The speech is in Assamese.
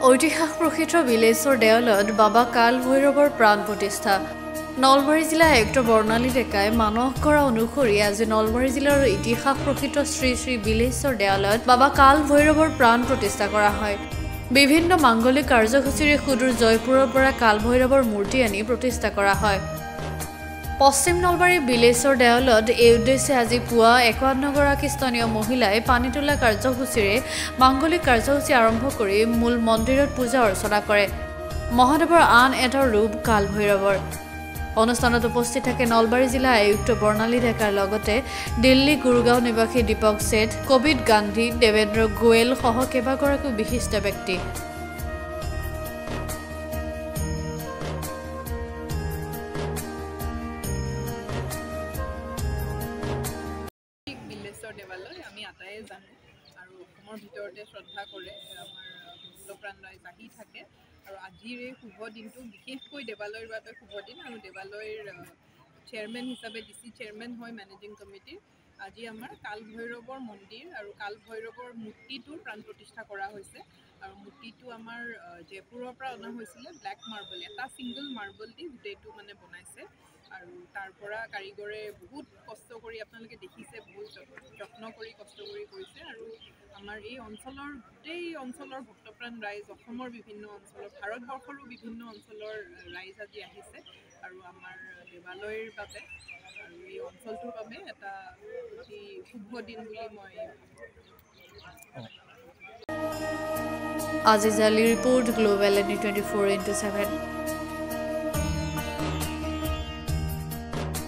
ঐতিহাসিক প্ৰসিদ্ধ বিলেশ্বৰ দেৱালয়ত বাবা কাল ভৈৰৱৰ প্ৰাণ প্ৰতিষ্ঠা। নলবাৰী জিলা আয়ুক্ত বৰ্ণালী ডেকাই মানস কৰা অনুসৰি আজি নলবাৰী জিলাৰ ইতিহাস প্ৰসিদ্ধ শ্ৰী শ্ৰী বিলেশ্বৰ দেৱালয়ত বাবা কাল ভৈৰৱৰ প্ৰাণ প্ৰতিষ্ঠা কৰা হয়। বিভিন্ন মাংগলিক কাৰ্যসূচীৰে সুদূৰ জয়পুৰৰ পৰা কাল ভৈৰৱৰ মূৰ্তি আনি প্ৰতিষ্ঠা কৰা হয়। পশ্চিম নলবাৰী বিলেশ্বৰ দেৱালয়ত এই উদ্দেশ্যে আজি পুৱা ৫১ গৰাকী স্থানীয় মহিলাই পানী তোলা কাৰ্যসূচীৰে মাংগলিক কাৰ্যসূচী আৰম্ভ কৰি মূল মন্দিৰত পূজা অৰ্চনা কৰে। মহাদেৱৰ আন এটা ৰূপ কাল ভৈৰৱৰ। অনুষ্ঠানত উপস্থিত থাকে নলবাৰী জিলা আয়ুক্ত বৰ্ণালী ডেকাৰ লগতে দিল্লী গুৰুগাঁও নিবাসী দীপক শেঠ, কবিদ গান্ধী, দেৱেন্দ্ৰ গোৱেল সহ কেইবাগৰাকীও বিশিষ্ট ব্যক্তি। বিলেশ্বৰ দেৱালয় আমি আটাইয়ে জানো আৰু অসমৰ ভিতৰতে শ্ৰদ্ধা কৰে আমাৰ ভক্তপ্ৰাণ ৰাইজ আহি থাকে আৰু আজিৰ এই শুভ দিনটো বিশেষকৈ দেৱালয়ৰ বাবে শুভ দিন আৰু দেৱালয়ৰ চেয়াৰমেন হিচাপে DC চেয়াৰমেন হয় মেনেজিং কমিটিৰ। আজি আমাৰ কাল ভৈৰৱৰ মন্দিৰ আৰু কাল ভৈৰৱৰ মূৰ্তিটোৰ প্ৰাণ প্ৰতিষ্ঠা কৰা হৈছে আৰু মূৰ্তিটো আমাৰ জয়পুৰৰ পৰা অনা হৈছিলে ব্লেক মাৰ্বল, এটা ছিংগল মাৰ্বল দি গোটেইটো মানে বনাইছে আৰু তাৰ পৰা কাৰিকৰে বহুত কষ্ট কৰি আপোনালোকে দেখিছে, বহুত যত্ন কৰি কষ্ট কৰি কৰিছে আৰু আমাৰ এই অঞ্চলৰ গোটেই অঞ্চলৰ ভক্তপ্ৰাণ ৰাইজ, অসমৰ বিভিন্ন অঞ্চলৰ, ভাৰতবৰ্ষৰো বিভিন্ন অঞ্চলৰ ৰাইজ আজি আহিছে আৰু আমাৰ দেৱালয়ৰ বাবে আৰু এই অঞ্চলটোৰ বাবে এটা অতি শুভ দিন বুলি মই Aziz Ali report, global NE 24/7।